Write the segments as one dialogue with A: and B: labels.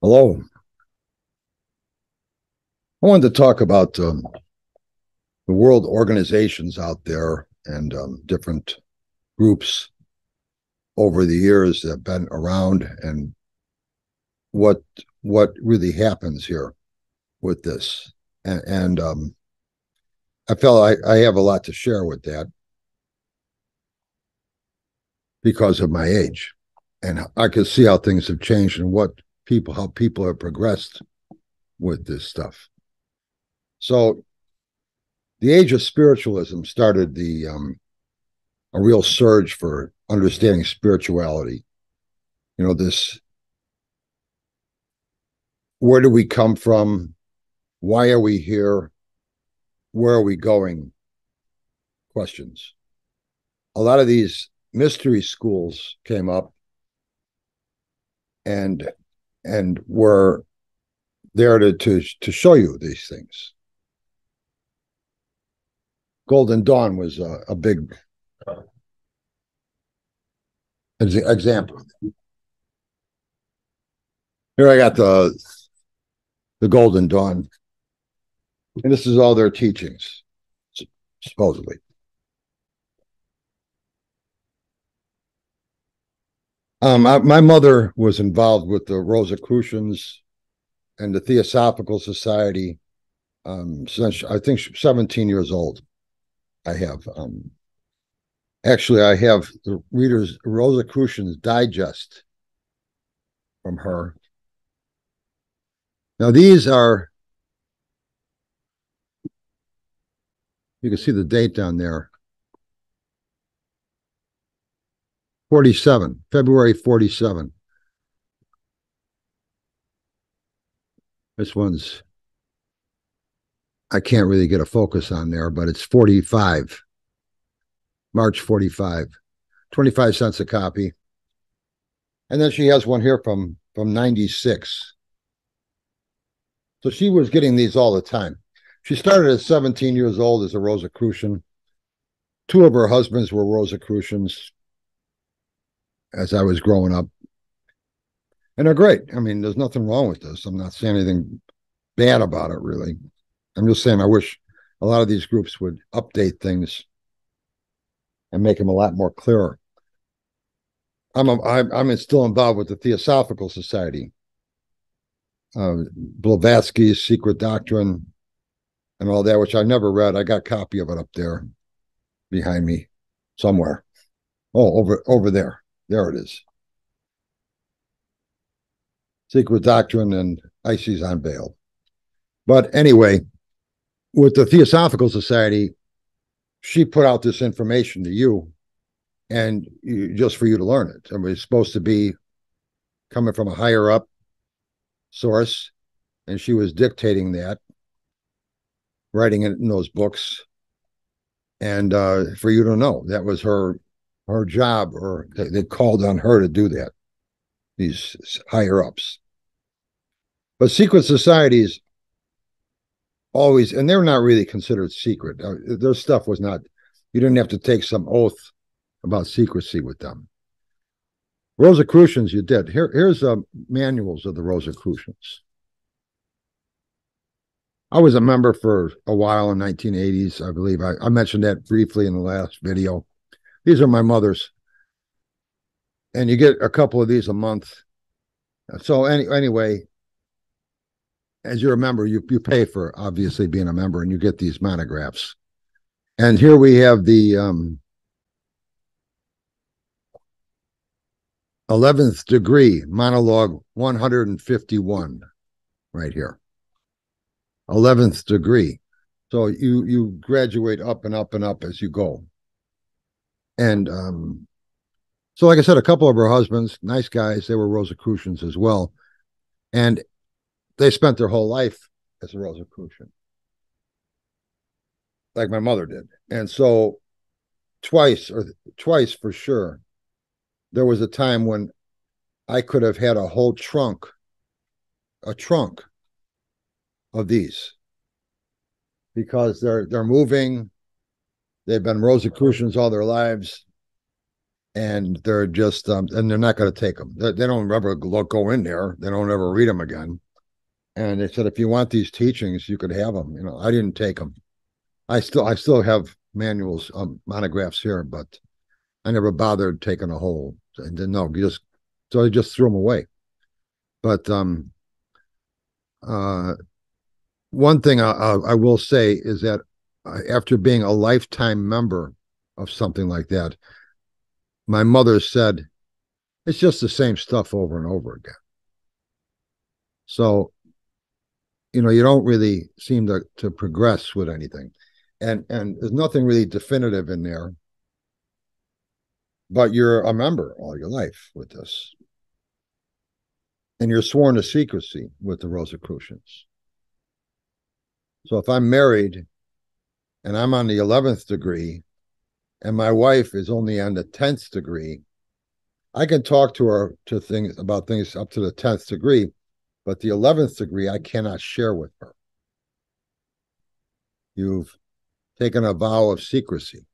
A: Hello. I wanted to talk about the world organizations out there and different groups over the years that have been around and what what really happens here with this. And I felt I have a lot to share with that because of my age. And I could see how things have changed and how people have progressed with this stuff. So the age of spiritualism started the a real surge for understanding spirituality. You know, this where do we come from? Why are we here? Where are we going? Questions. A lot of these mystery schools came up and were there to show you these things. Golden Dawn was a big example. Here I got the Golden Dawn, and this is all their teachings, supposedly. My mother was involved with the Rosicrucians and the Theosophical Society since I think 17 years old. I have actually I have the Reader's Rosicrucians Digest from her. Now these are, you can see the date down there, 47, February 47. This one's, I can't really get a focus on there, but it's 45, March 45, 25 cents a copy. And then she has one here from 96. So she was getting these all the time. She started at 17 years old as a Rosicrucian. Two of her husbands were Rosicrucians as I was growing up. And they're great. I mean, there's nothing wrong with this. I'm not saying anything bad about it, really. I'm just saying I wish a lot of these groups would update things and make them a lot more clearer. I'm still involved with the Theosophical Society. Blavatsky's Secret Doctrine and all that, which I never read. I got a copy of it up there behind me somewhere. Oh, over there. There it is. Secret Doctrine and Isis Unveiled. But anyway, with the Theosophical Society, she put out this information to you and just for you to learn it. And it's supposed to be coming from a higher up source, and she was dictating that, writing it in those books, and for you to know that was her job, or they called on her to do that, these higher ups. But secret societies always, and they're not really considered secret. Their stuff was not, you didn't have to take some oath about secrecy with them. Rosicrucians, you did. Here's manuals of the Rosicrucians. I was a member for a while in 1980s, I believe. I mentioned that briefly in the last video. These are my mother's. And you get a couple of these a month. So anyway, as you're a member, you pay for obviously being a member, and you get these monographs. And here we have the 11th degree monologue 151 right here. 11th degree. So you graduate up and up and up as you go. And so like I said, a couple of her husbands, nice guys, they were Rosicrucians as well. And they spent their whole life as a Rosicrucian, like my mother did. And so twice for sure, there was a time when I could have had a whole a trunk of these, because they're moving. They've been Rosicrucians all their lives, and they're just and they're not going to take them. They don't ever go in there. They don't ever read them again. And they said, if you want these teachings, you could have them. You know, I didn't take them. I still have manuals, monographs here, but I never bothered taking a whole. And then no, so I just threw them away. But one thing I will say is that after being a lifetime member of something like that, my mother said, it's just the same stuff over and over again. So, you know, you don't really seem to progress with anything. And there's nothing really definitive in there, but you're a member all your life with this. And you're sworn to secrecy with the Rosicrucians. So if I'm married and I'm on the 11th degree and my wife is only on the 10th degree, I can talk to her about things up to the 10th degree, but the 11th degree I cannot share with her. You've taken a vow of secrecy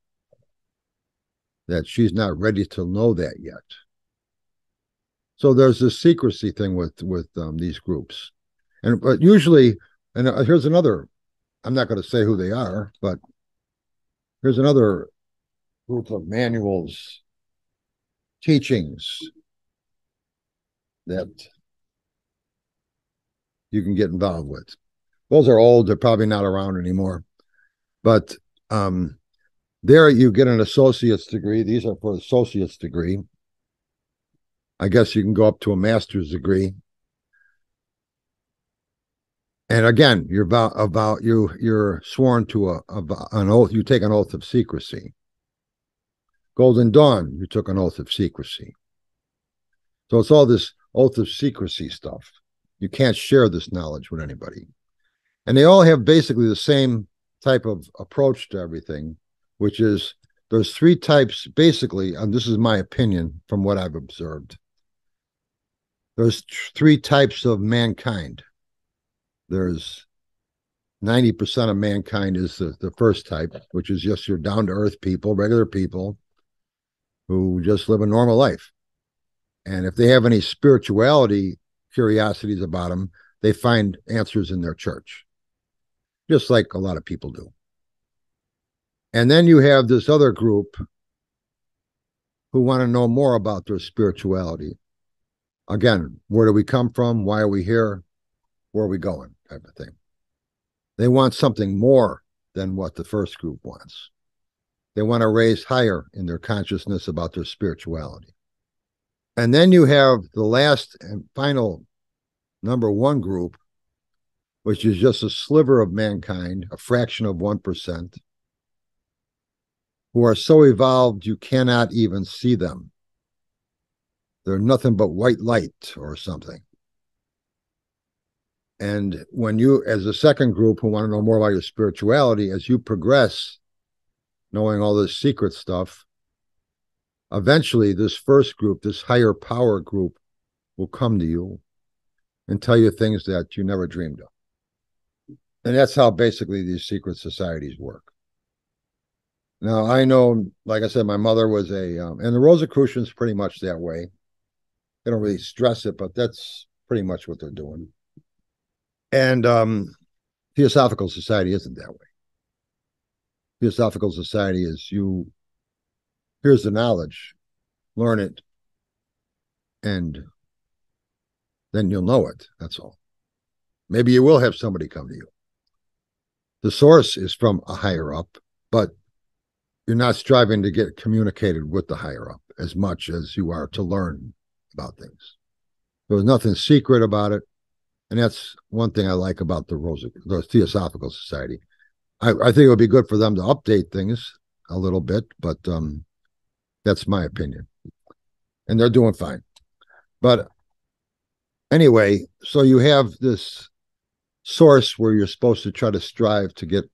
A: that she's not ready to know that yet. So there's this secrecy thing with these groups. But usually, and here's another, I'm not going to say who they are, but here's another group of manuals, teachings that you can get involved with. Those are old, they're probably not around anymore. But there you get an associate's degree. These are for associate's degree. I guess you can go up to a master's degree. And again, you're sworn to an oath. You take an oath of secrecy. Golden Dawn, you took an oath of secrecy. So it's all this oath of secrecy stuff. You can't share this knowledge with anybody. And they all have basically the same type of approach to everything, which is there's three types, basically, and this is my opinion from what I've observed. There's three types of mankind. There's 90% of mankind is the first type, which is just your down-to-earth people, regular people who just live a normal life. And if they have any spirituality curiosities about them, they find answers in their church, just like a lot of people do. And then you have this other group who want to know more about their spirituality. Again, where do we come from? Why are we here? Where are we going? Type of thing. They want something more than what the first group wants. They want to raise higher in their consciousness about their spirituality. And then you have the last and final number one group, which is just a sliver of mankind, a fraction of 1%, who are so evolved you cannot even see them. They're nothing but white light or something. And when you, as a second group who want to know more about your spirituality, as you progress, knowing all this secret stuff, eventually this first group, this higher power group, will come to you and tell you things that you never dreamed of. And that's how basically these secret societies work. Now, I know, like I said, my mother was and the Rosicrucians pretty much that way. They don't really stress it, but that's pretty much what they're doing. And Theosophical Society isn't that way. Theosophical Society is here's the knowledge, learn it, and then you'll know it. That's all. Maybe you will have somebody come to you. The source is from a higher up, but you're not striving to get communicated with the higher up as much as you are to learn about things. There's nothing secret about it. And that's one thing I like about the Theosophical Society. I think it would be good for them to update things a little bit, but that's my opinion. And they're doing fine. But anyway, so you have this source where you're supposed to try to strive to get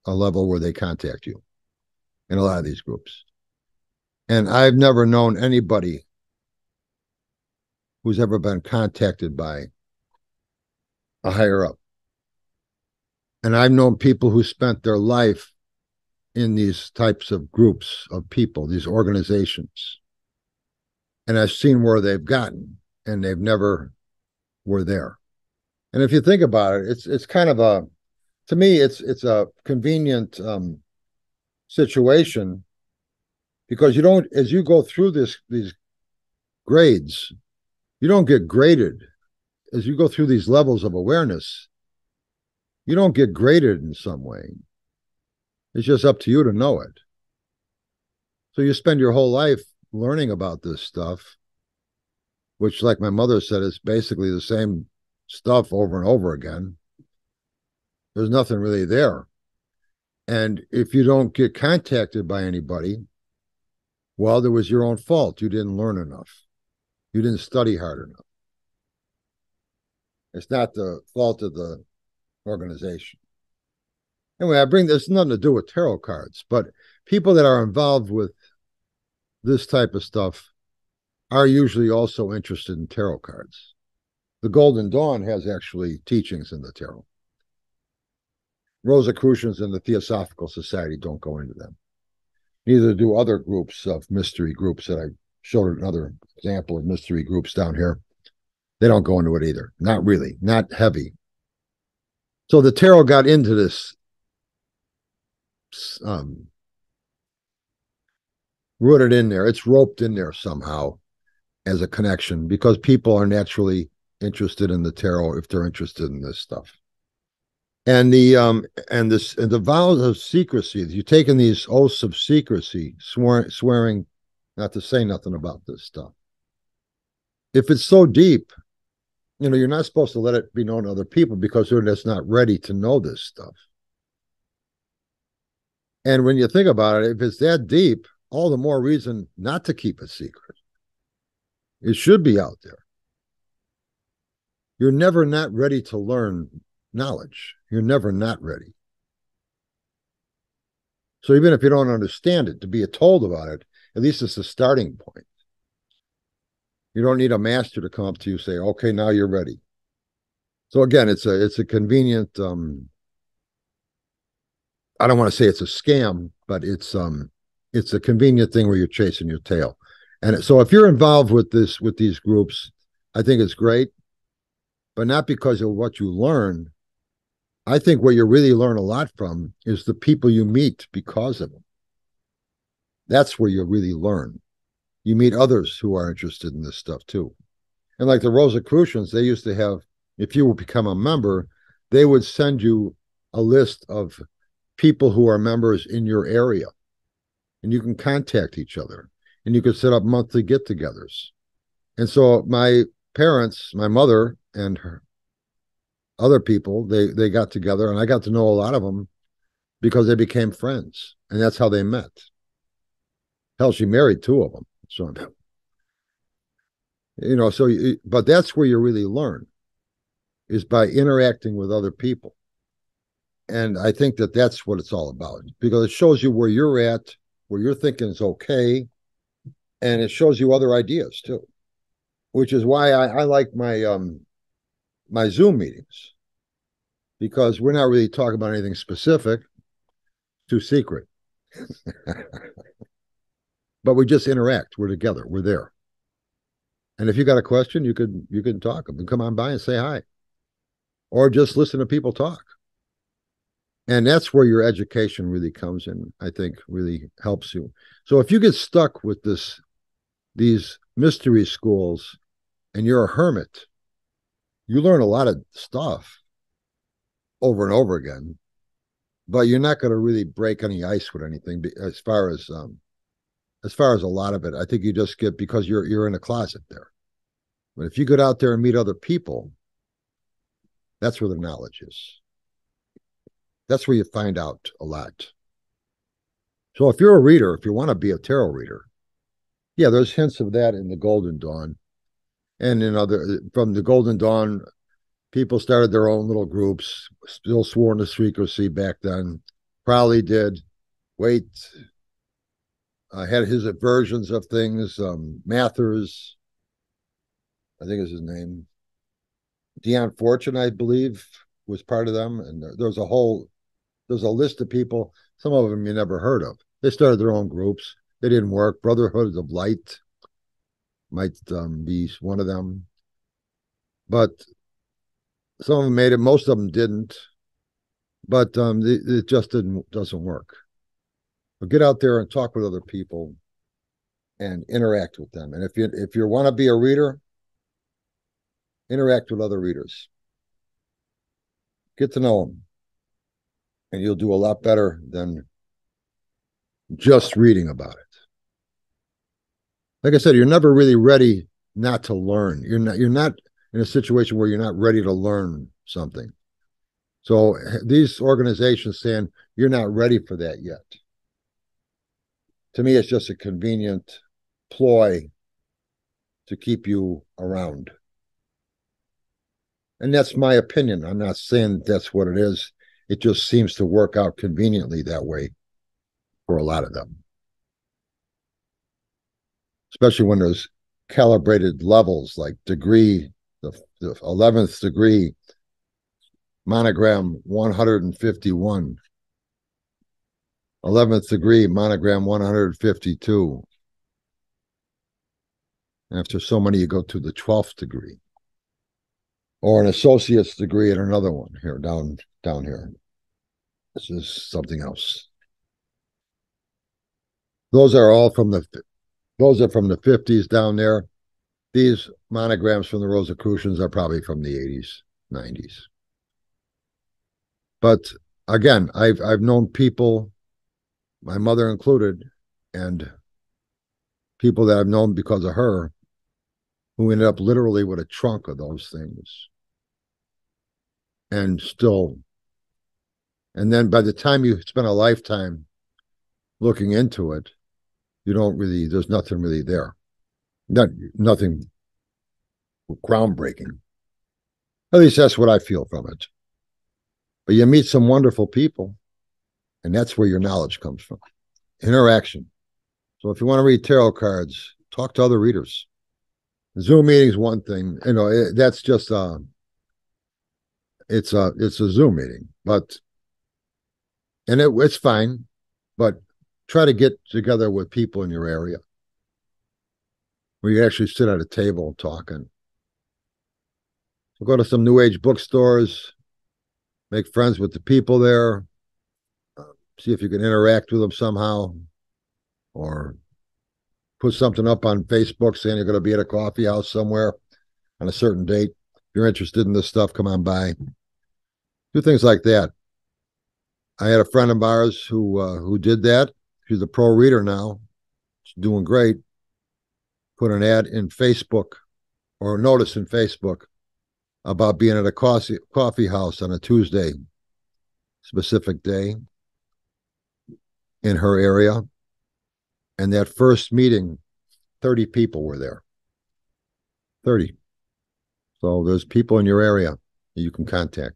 A: a level where they contact you in a lot of these groups. And I've never known anybody who's ever been contacted by a higher up. And I've known people who spent their life in these types of groups of people, these organizations. And I've seen where they've gotten, and they've never were there. And if you think about it, it's kind of a, to me, it's a convenient situation, because you don't, as you go through these grades, you don't get graded. As you go through these levels of awareness, you don't get graded in some way. It's just up to you to know it. So you spend your whole life learning about this stuff, which, like my mother said, is basically the same stuff over and over again. There's nothing really there. And if you don't get contacted by anybody, well, there was your own fault. You didn't learn enough. You didn't study hard enough. It's not the fault of the organization. Anyway, I bring this nothing to do with tarot cards, but people that are involved with this type of stuff are usually also interested in tarot cards. The Golden Dawn has actually teachings in the tarot. Rosicrucians and the Theosophical Society don't go into them. Neither do other groups of mystery groups that I showed another example of mystery groups down here. They don't go into it either. Not really, not heavy. So the tarot got into this rooted in there. It's roped in there somehow as a connection, because people are naturally interested in the tarot if they're interested in this stuff. And the vows of secrecy, you're taking these oaths of secrecy, swearing not to say nothing about this stuff. If it's so deep, you're not supposed to let it be known to other people, because they're just not ready to know this stuff. And when you think about it, if it's that deep, all the more reason not to keep it secret. It should be out there. You're never not ready to learn knowledge. You're never not ready. So even if you don't understand it, to be told about it, at least it's a starting point. You don't need a master to come up to you and say, okay, now you're ready. So again, it's a convenient, I don't want to say it's a scam, but it's a convenient thing where you're chasing your tail. And so if you're involved with these groups, I think it's great, but not because of what you learn. I think what you really learn a lot from is the people you meet because of them. That's where you really learn. You meet others who are interested in this stuff too. And like the Rosicrucians, they used to have, if you would become a member, they would send you a list of people who are members in your area. And you can contact each other. And you could set up monthly get-togethers. And so my parents, my mother and her other people, they got together, and I got to know a lot of them because they became friends. And that's how they met. Hell, she married two of them. So, but that's where you really learn, is by interacting with other people. And I think that that's what it's all about, because it shows you where you're at, where you're thinking is okay, and it shows you other ideas too, which is why I like my my Zoom meetings, because we're not really talking about anything specific, too secret. But we just interact. We're together. We're there. And if you got a question, you can talk. Come on by and say hi, or just listen to people talk. And that's where your education really comes in. I think really helps you. So if you get stuck with these mystery schools, and you're a hermit, you learn a lot of stuff over and over again, but you're not going to really break any ice with anything as far as a lot of it. I think you just get, because you're in a closet there. But if you get out there and meet other people, that's where the knowledge is. That's where you find out a lot. So if you're a reader, if you want to be a tarot reader, yeah, there's hints of that in the Golden Dawn. And from the Golden Dawn, people started their own little groups, still sworn to secrecy back then. Crowley did. Waite had his versions of things. Mathers. I think is his name. Dion Fortune, I believe, was part of them. And there's a list of people, some of them you never heard of. They started their own groups. They didn't work. Brotherhood of Light might be one of them. But some of them made it, most of them didn't. But it just doesn't work. But get out there and talk with other people and interact with them. And if you want to be a reader, interact with other readers. Get to know them. And you'll do a lot better than just reading about it. Like I said, you're never really ready not to learn. You're not in a situation where you're not ready to learn something. So these organizations saying you're not ready for that yet. To me, it's just a convenient ploy to keep you around. And that's my opinion. I'm not saying that's what it is. It just seems to work out conveniently that way for a lot of them. Especially when there's calibrated levels like degree, the 11th degree, monogram 151, 11th degree, monogram 152. After so many, you go to the 12th degree. Or an associate's degree in another one here, down here. This is something else. Those are from the 50s down there. These monograms from the Rosicrucians are probably from the 80s, 90s. But again, I've known people, my mother included, and people that I've known because of her, who ended up literally with a trunk of those things. And then by the time you spend a lifetime looking into it, there's nothing really there. Nothing groundbreaking. At least that's what I feel from it. But you meet some wonderful people, and that's where your knowledge comes from. Interaction. So if you want to read tarot cards, talk to other readers. Zoom meeting is one thing, that's just it's a Zoom meeting, it's fine, but try to get together with people in your area where you actually sit at a table talking. So go to some New Age bookstores, make friends with the people there, see if you can interact with them somehow, or put something up on Facebook saying you're going to be at a coffee house somewhere on a certain date. If you're interested in this stuff, come on by. Do things like that. I had a friend of ours who did that. She's a pro reader now. She's doing great. Put an ad in Facebook or a notice in Facebook about being at a coffee house on a Tuesday, specific day in her area. And that first meeting, 30 people were there. 30. So there's people in your area that you can contact.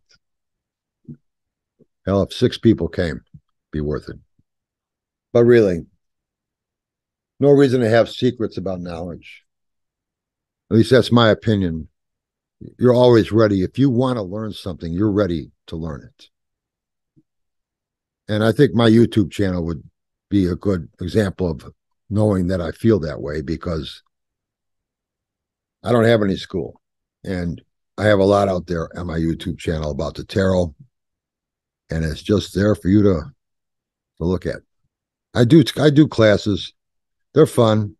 A: Hell, if 6 people came, be worth it. But really, no reason to have secrets about knowledge. At least that's my opinion. You're always ready. If you want to learn something, you're ready to learn it. And I think my YouTube channel would be a good example of knowing that I feel that way, because I don't have any school. And I have a lot out there on my YouTube channel about the tarot. And it's just there for you to look at. I do classes. They're fun.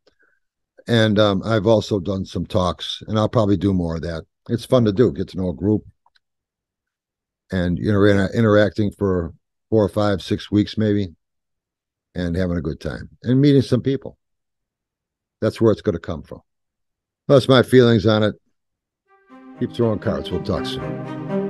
A: And I've also done some talks, and I'll probably do more of that. It's fun to do, get to know a group. And interacting for 4 or 5, 6 weeks maybe, and having a good time and meeting some people. That's where it's going to come from. That's my feelings on it. Keep throwing cards. We'll talk soon.